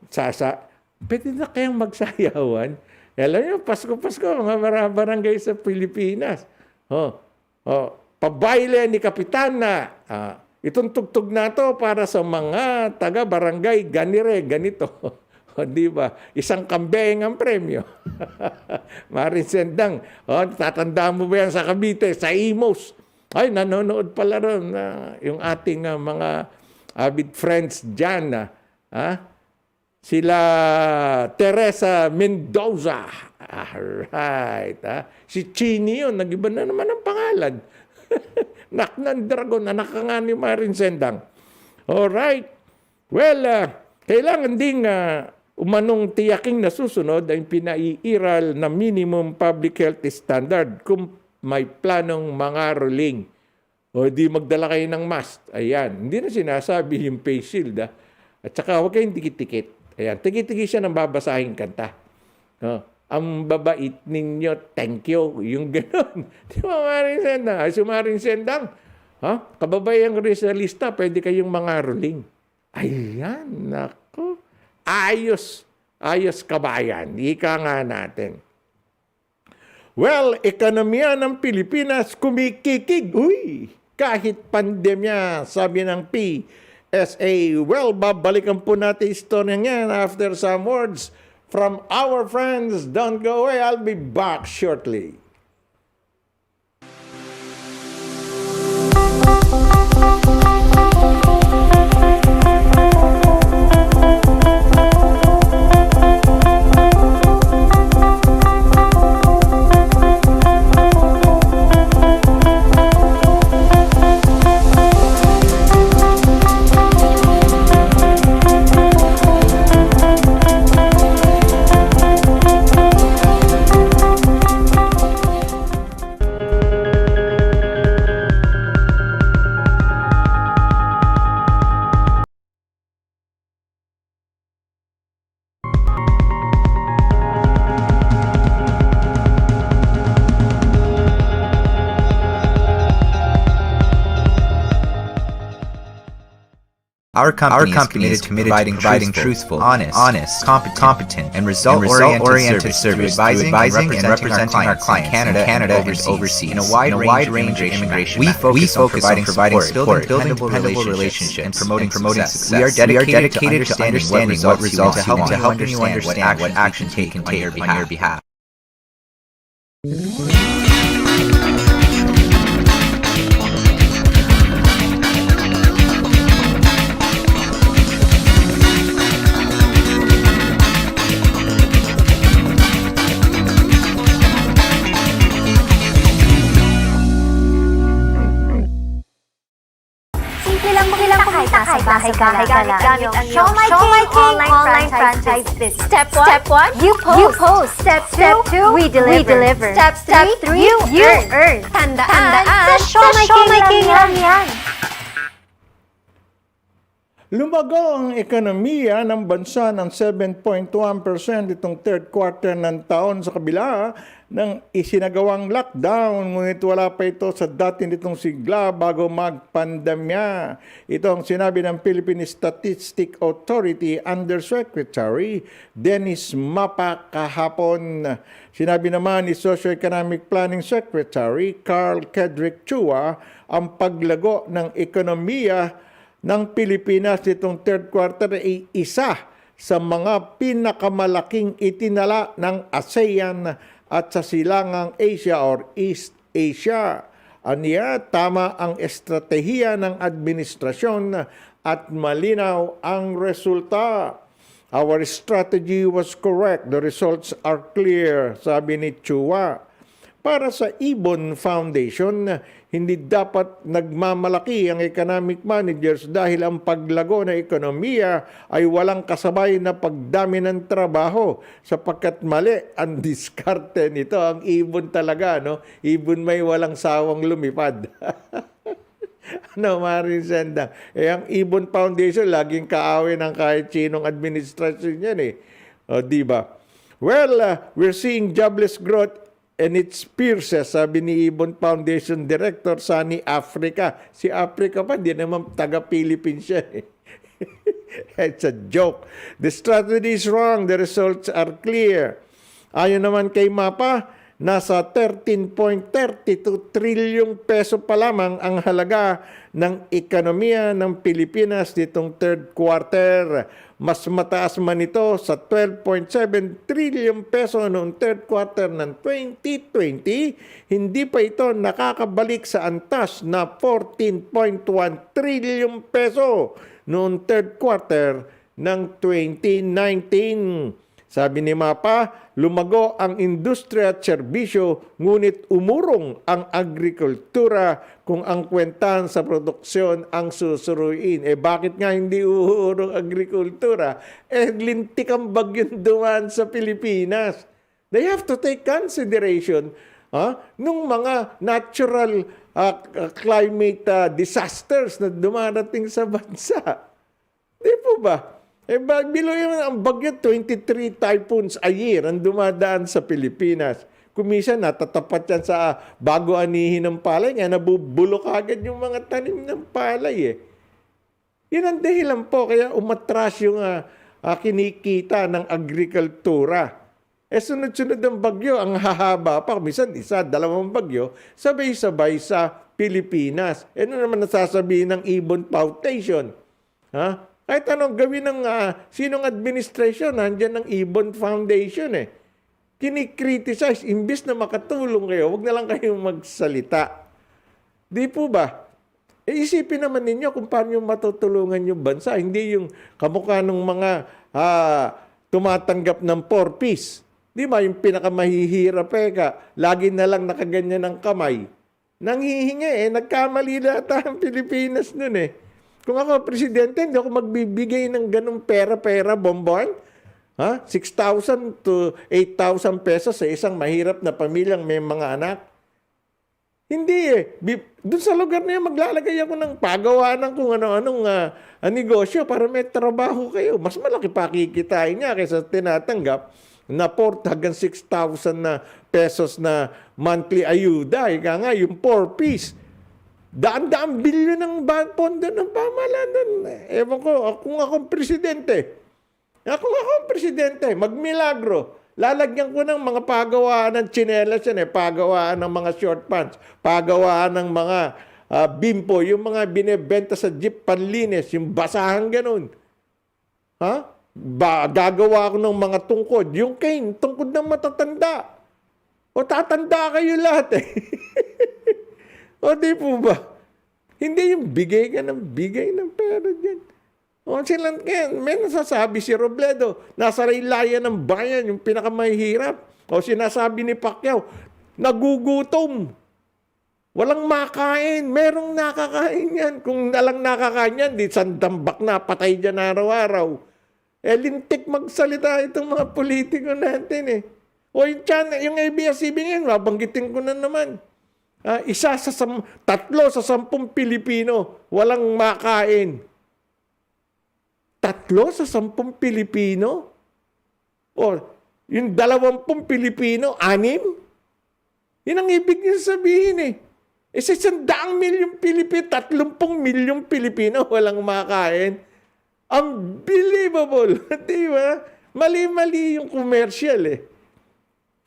pwede na kayang magsayawan. Alam nyo, Pasko, mga barangay sa Pilipinas. Pabaile ni Kapitana. Itong tugtog na to para sa mga taga-barangay, ganito. Di ba? Isang kambeng ang premyo. Marin Sendang. Tatandaan mo ba yan sa Cavite, sa Imos? Ay, nanonood pala ron yung ating mga avid friends dyan. Sila Teresa Mendoza. Alright. Si Chini yun, nag-iba na naman ang pangalan. Naknan Dragon, anak ka nga ni Marin Sendang. Alright. Well, kailangan ding umanong tiyaking nasusunod ang pinaiiral na minimum public health standard kung may planong mga ruling. O di magdala kayo ng mask. Ayan. Hindi na sinasabi yung face shield. At saka huwag kayong tikit-tikit. Ayan. Tikit-tikit siya ng babasahing kanta. Ang babait ninyo, thank you. Yung gano'n. Di ba, Maring Sendang? Ay, si Maring Sendang. Kababayang Rizalista, pwede kayong mga ruling. Ayan. Naku. Ayos kabayan. Ika nga natin. Well, ekonomiya ng Pilipinas kumikikig. Uy, kahit pandemya, sabi ng PSA. Well, babalikan po natin istorya yan after some words from our friends. Don't go away. I'll be back shortly. Our company is committed to providing truthful, honest, competent, and result-oriented service through advising and representing our clients in Canada and overseas in a wide range of immigration. We focus on providing support, building dependable relationships, and promoting success. We are dedicated to understanding what results to helping you understand what action you can take on your behalf. Bahay gamit ang Show My King online franchise business. Step 1, you post. Step 2, we deliver. Step 3, you earn. Tandaan, sa Show My King lang yan. Lumago ang ekonomiya ng bansa ng 7.1% itong third quarter ng taon sa kabila ng isinagawang lockdown. Ngunit wala pa ito sa dati nitong sigla bago magpandemya. Ito ang sinabi ng Philippine Statistics Authority Undersecretary Dennis Mapa kahapon. Sinabi naman ni Socio-Economic Planning Secretary Carl Kedrick Chua ang paglago ng ekonomiya ng Pilipinas nitong third quarter ay isa sa mga pinakamalaking itinala ng ASEAN at sa silangang Asia or East Asia. Aniya, tama ang estratehiya ng administrasyon at malinaw ang resulta. Our strategy was correct. The results are clear, sabi ni Chua. Para sa Ibon Foundation, hindi dapat nagmamalaki ang economic managers dahil ang paglago ng ekonomiya ay walang kasabay na pagdami ng trabaho sapagkat mali ang diskarte nito. Ang ibon talaga, no? Ibon may walang sawang lumipad. Ano, Marin Sendang? Ang Ibon Foundation, laging kaaway ng kahit sinong administrasyon yan eh. O, di ba? Well, we're seeing jobless growth and its pierces, sabi ni Ibon Foundation Director Sunny Africa. Si Africa pa, di naman taga-Philippines siya eh. It's a joke. The strategy is wrong. The results are clear. Ayon naman kay Mapa, nasa 13.32 trilyong peso pa lamang ang halaga ng ekonomiya ng Pilipinas nitong third quarter. Mas mataas man ito sa 12.7 trilyong peso noong third quarter ng 2020. Hindi pa ito nakakabalik sa antas na 14.1 trilyong peso noong third quarter ng 2019. Sabi ni Mapa, lumago ang industriya at serbisyo, ngunit umurong ang agrikultura kung ang kwentan sa produksyon ang susuruin. Bakit nga hindi uurong agrikultura? Lintik ang bagyong dumaan sa Pilipinas. They have to take consideration nung mga natural climate disasters na dumarating sa bansa. Di po ba? Bilo yung ang bagyo, 23 typhoons a year ang dumadaan sa Pilipinas. Kumisa natatapat yan sa bago anihin ng palay, nga nabubulok agad yung mga tanim ng palay eh. Yun ang dahilan po, kaya umatras yung kinikita ng agrikultura. Sunod-sunod ang bagyo, ang hahaba pa, minsan isa, dalawang bagyo, sabay-sabay sa Pilipinas. Ano naman nasasabihin ng Ibon Foundation? Kahit anong gawin ng sinong administration, nandiyan ng Ibon Foundation eh. Kini-criticize, imbis na makatulong kayo, wag na lang kayong magsalita. Di po ba? Isipin naman ninyo kung paano yung matutulungan yung bansa. Hindi yung kamukha ng mga tumatanggap ng 4-piece. Di ba? Yung pinakamahihirap lagi na lang nakaganyan ng kamay. Nanghihingi nagkamali nata ang Pilipinas nun eh. Kung ako presidente, hindi ako magbibigay ng ganung pera-pera, bonbon. 6,000 to 8,000 pesos sa isang mahirap na pamilyang may mga anak. Hindi eh. Doon sa lugar na yan, maglalagay ako ng pagawaan ng kung ano-anong negosyo para may trabaho kayo. Mas malaki pa kikitain niya kaysa tinatanggap na 4 hanggang 6,000 na pesos na monthly ayuda. Ika nga, yung 4-piece. Daan-daan bilyon ng pondo ng pamahalaan. Ewan ko, kung akong presidente, magmilagro. Lalagyan ko ng mga pagawaan ng tsinelas yan pagawaan ng mga short pants, pagawaan ng mga bimpo, yung mga binebenta sa jeep panlinis, yung basahan ganun. Gagawa ko ng mga tungkod, yung cane, tungkod ng matatanda. O tatanda kayo lahat eh. O di po ba? Hindi yung bigay ng pera dyan. O silang may nasasabi si Robledo, nasa laylayan ng bayan, yung pinakamahirap. O sinasabi ni Pacquiao, nagugutom. Walang makain. Merong nakakain yan. Kung nalang nakakain yan, di sandambak na, patay dyan araw-araw. Lintik magsalita itong mga politiko natin eh. O yung ABS-CBN, mabanggitin ko na naman. 3 sa 10 Pilipino walang makain. 3 sa 10 Pilipino? O yung 20 Pilipino, 6? Yun ang ibig niya sabihin eh. 100 milyong Pilipino, 30 milyong Pilipino walang makain. Unbelievable. Di ba? Mali-mali yung commercial eh.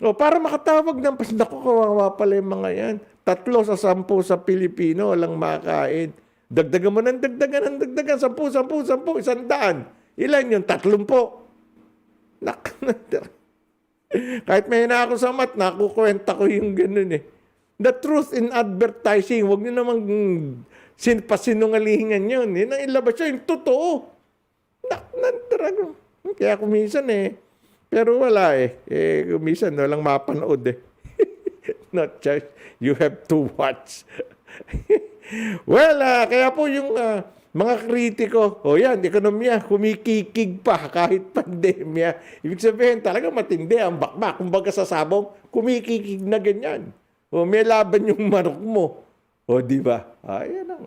O, para makatawag ng naku, kawawa pala yung mga yan. 3 sa 10 sa Pilipino walang makain. Dagdagan mo ng dagdagan. 10, 100. Ilan yun? 30. Kahit may na ako sa mat, nakukwenta ko yung ganun eh. The truth in advertising, huwag nyo namang pasinungalingan yun. Yun ang ilabas yun, yung totoo. Kaya kuminsan pero wala kuminsan walang mapanood Not just, you have to watch. Well, kaya po yung mga kritiko, yan, ekonomiya, kumikikig pa kahit pandemya. Ibig sabihin, talaga matindi ang bakbak. Kumbaga sa sabong, kumikikig na ganyan. May laban yung manok mo. Di ba? Yan ang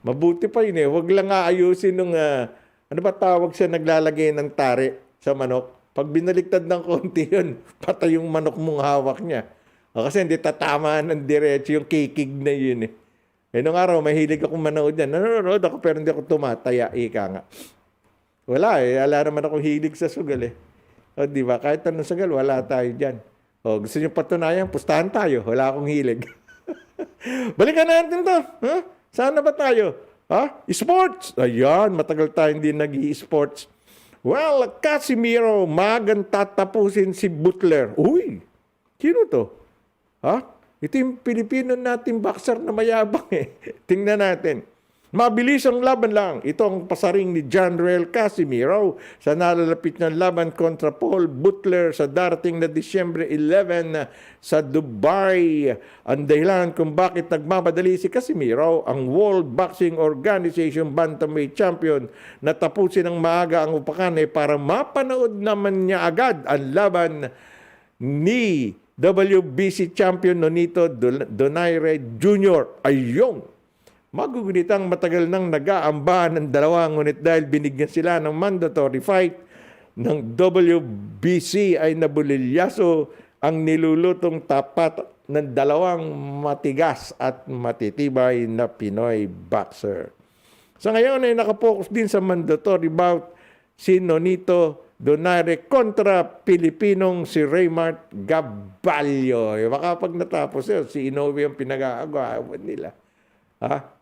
mabuti pa yun eh. Huwag lang aayusin nung, ano ba tawag siya, naglalagay ng tari sa manok. Pag binaliktad ng konti yun, patay yung manok mong hawak niya. Kasi hindi tatamaan ng diretso yung kikig na yun eh. Nung araw, mahilig akong manood yan. Nanonood ako pero hindi ako tumataya. Ika nga. Wala eh. Wala naman akong hilig sa sugal eh. Di ba? Kahit anong sugal, wala tayo dyan. Gusto nyo patunayan, pustahan tayo. Wala akong hilig. Balikan natin to. Saan na ba tayo? Sports! Ayan, matagal tayo hindi nag-i-sports. Well, Casimiro, magang tatapusin si Butler. Uy! Sino to? Ito yung Pilipino nating boxer na mayabang eh. Tingnan natin. Mabilis ang laban lang. Ito ang pasaring ni John Real Casimiro sa nalalapit ng laban kontra Paul Butler sa darating na Disyembre 11 sa Dubai. Ang dahilan kung bakit nagmamadali si Casimiro, ang World Boxing Organization Bantamweight Champion, na tapusin ng maaga ang upakan para mapanood naman niya agad ang laban ni WBC Champion Nonito Donaire Jr. Ayong! Magugunitang matagal nang nag-aambahan ng dalawa, ngunit dahil binigyan sila ng mandatory fight ng WBC ay nabulilyaso ang nilulutong tapat ng dalawang matigas at matitibay na Pinoy boxer. Sa ngayon ay nakapokus din sa mandatory bout si Nonito Donaire kontra Pilipinong si Raymart Gaballo. Baka pag natapos yun, si Inoue ang pinag-aagawan nila.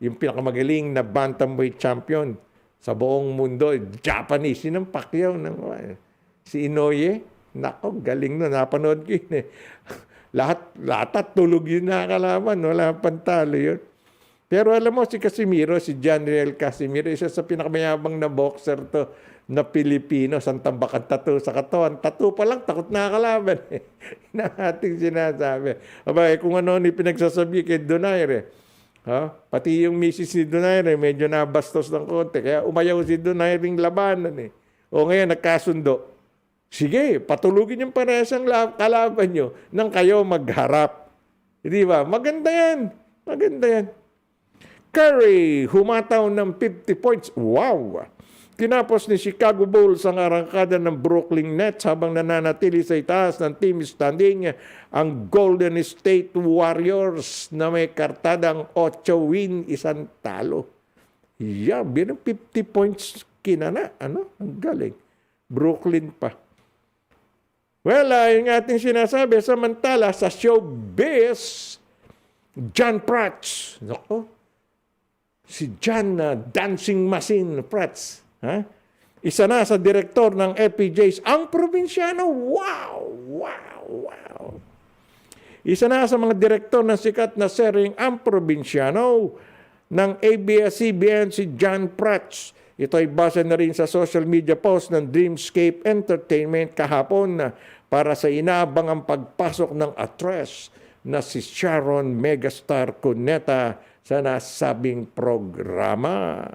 Yung pinakamagaling na bantamweight champion sa buong mundo, Japanese, sinang Pacquiao si Inoue. Nako, galing no, napanood ko yun eh. lahat tulog yun nakakalaban, wala pantalo yun. Pero alam mo, si Casimiro, si John Real Casimiro, isa sa pinakamayabang na boxer to na Pilipino, santambakan tattoo sa katawan. Tattoo pa lang, takot nakakalaban eh. Na ating sinasabi. Kung ano ni pinagsasabi kay Donaire, pati yung misis ni Donaire, medyo nabastos ng konti. Kaya umayaw si Donaire ng labanan eh. Ngayon, nagkasundo. Sige, patulugin yung parehas ang kalaban nyo nang kayo magharap. Di ba? Maganda yan. Maganda yan. Curry, humataw ng 50 points. Wow! Tinapos ni Chicago Bulls ang arangkada ng Brooklyn Nets habang nananatili sa itaas ng team standing ang Golden State Warriors na may kartadang 8 win, 1 talo. Binang 50 points kinana. Ang galing. Brooklyn pa. Well, yung ating sinasabi, samantala sa showbiz, John Prats. Si John Dancing Machine Prats. Isa na sa direktor ng FPJs, ang probinsyano. Wow! Isa na sa mga direktor ng sikat na seryeng Ang Probinsyano ng ABS-CBN si John Prats. Ito ay base na rin sa social media post ng Dreamscape Entertainment kahapon para sa inaabangang pagpasok ng actress na si Sharon Megastar Cuneta sa nasabing programa.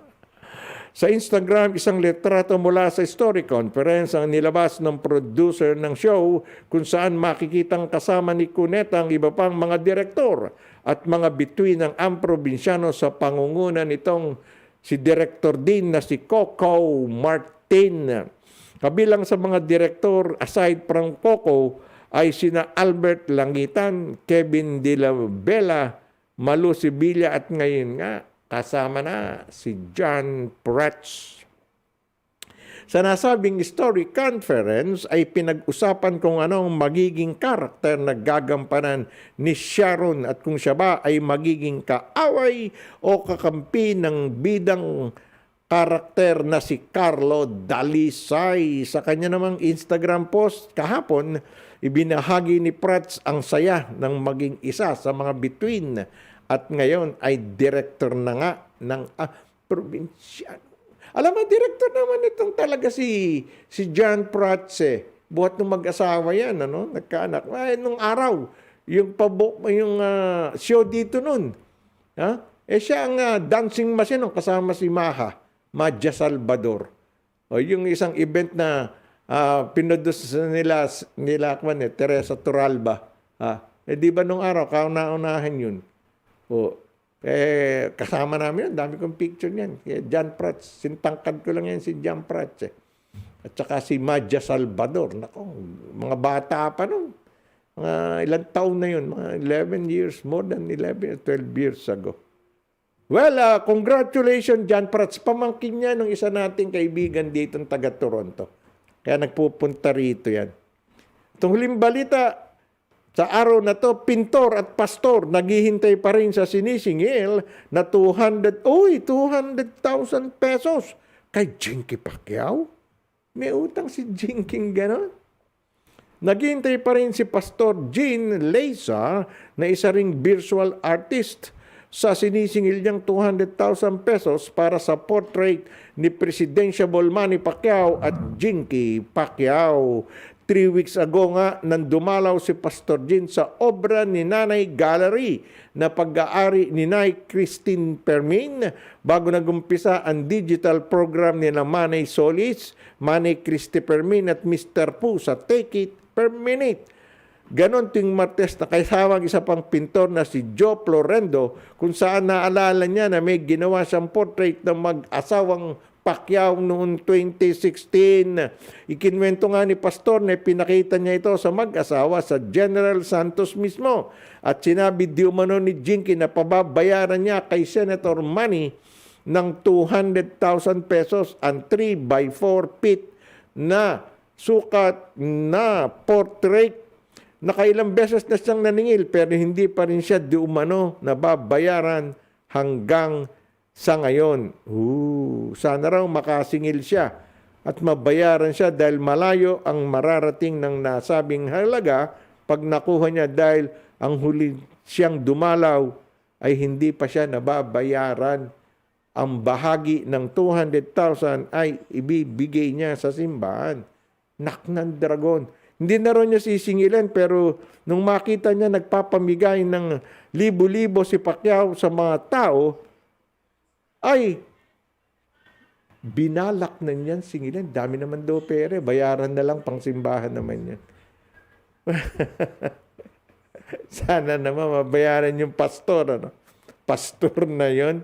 Sa Instagram, isang litrato mula sa story conference ang nilabas ng producer ng show kung saan makikitang kasama ni Cuneta ang iba pang mga direktor at mga bituin ng Ang Probinsyano sa pangunguna nitong si direktor din na si Coco Martin. Kabilang sa mga direktor aside from Coco ay sina Albert Langitan, Kevin De La Bella, Malu Sibilla at ngayon nga kasama na si John Prats. Sa nasabing story conference ay pinag-usapan kung anong magiging karakter na gagampanan ni Sharon at kung siya ba ay magiging kaaway o kakampi ng bidang karakter na si Carlo Dalisay. Sa kanya namang Instagram post kahapon, ibinahagi ni Prats ang saya ng maging isa sa mga bituin at ngayon ay director na nga ng probinsyano. Alam mo, director naman itong talaga si John Prats eh. Buhat ng mag-asawa yan, nagkaanak. Nung araw, yung show dito nun, Ha? Siya ang dancing machine kasama si Maja Salvador. O yung isang event na pinodos nila Teresa Turalba. Di ba nung araw, kauna-unahan yun? O, kasama namin yun. Dami kong picture niyan. John Prats. Sintangkad ko lang yan si John Prats. At saka si Maja Salvador. Nako, mga bata pa nun. Mga ilang taon na yun. Mga 11 years, more than 11 or 12 years ago. Well, congratulations, John Prats. Pamangkin niya ng isa nating kaibigan dito ng taga Toronto. Kaya nagpupunta rito yan. Itong huling balita, sa araw na to, pintor at pastor naghihintay pa rin sa sinisingil na 200,000 pesos kay Jinky Pacquiao. May utang si Jinky gano'n. Naghihintay pa rin si Pastor Jean Leysa na isa ring visual artist sa sinisingil niyang 200,000 pesos para sa portrait ni Presidential Manny Pacquiao at Jinky Pacquiao. 3 weeks ago nga nang dumalaw si Pastor Jean sa obra ni Nanay Gallery na pag-aari ni Nay Christine Permin bago nagumpisa ang digital program ni Manay Solis, Manay Christy Permin at Mr. Pu sa Take It Per Minute. Ganon ting Martes na kasamang isa pang pintor na si Joe Florendo kung saan naalala niya na may ginawa siyang portrait ng mag-asawang Pacquiao noong 2016. Ikinwento nga ni Pastor na pinakita niya ito sa mag-asawa sa General Santos mismo. At sinabi di umano ni Jinky na pababayaran niya kay Senator Manny ng 200,000 pesos ang 3x4 feet na sukat na portrait. Nakailang beses na siyang naningil pero hindi pa rin siya di umano nababayaran hanggang sa ngayon. Sana raw makasingil siya at mabayaran siya dahil malayo ang mararating ng nasabing halaga pag nakuha niya dahil ang huli siyang dumalaw ay hindi pa siya nababayaran. Ang bahagi ng 200,000 ay ibibigay niya sa simbahan. Nak ng dragon. Hindi na rin niya sisingilan pero nung makita niya nagpapamigay ng libo-libo si Pacquiao sa mga tao, ay binalak na niyan singilan. Dami naman daw pere. Bayaran na lang pang simbahan naman yan. Sana naman mabayaran yung pastor. Ano? Pastor na yon.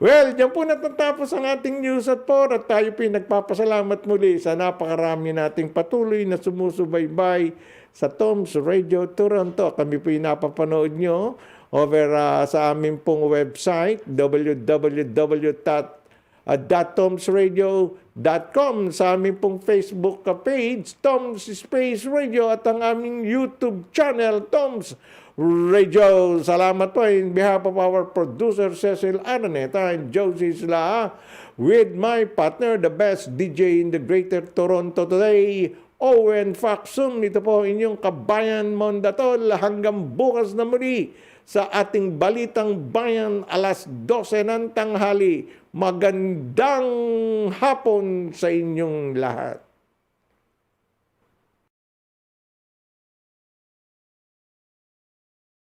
Well, dyan po natatapos ang ating news at at tayo po nagpapasalamat muli sa napakarami nating patuloy na sumusubaybay sa Tom's Radio Toronto. Kami po napapanood nyo over sa aming pong website www.tomsradio.com, sa aming pong Facebook page Tom's Space Radio at ang aming YouTube channel Tom's Radio. Salamat po in behalf of our producer Cecil Araneta and Josie Sla with my partner, the best DJ in the Greater Toronto today, Owen Faxon. Ito po inyong kabayan Mon Datol. Hanggang bukas na muli sa ating Balitang Bayan alas 12 ng tanghali. Magandang hapon sa inyong lahat.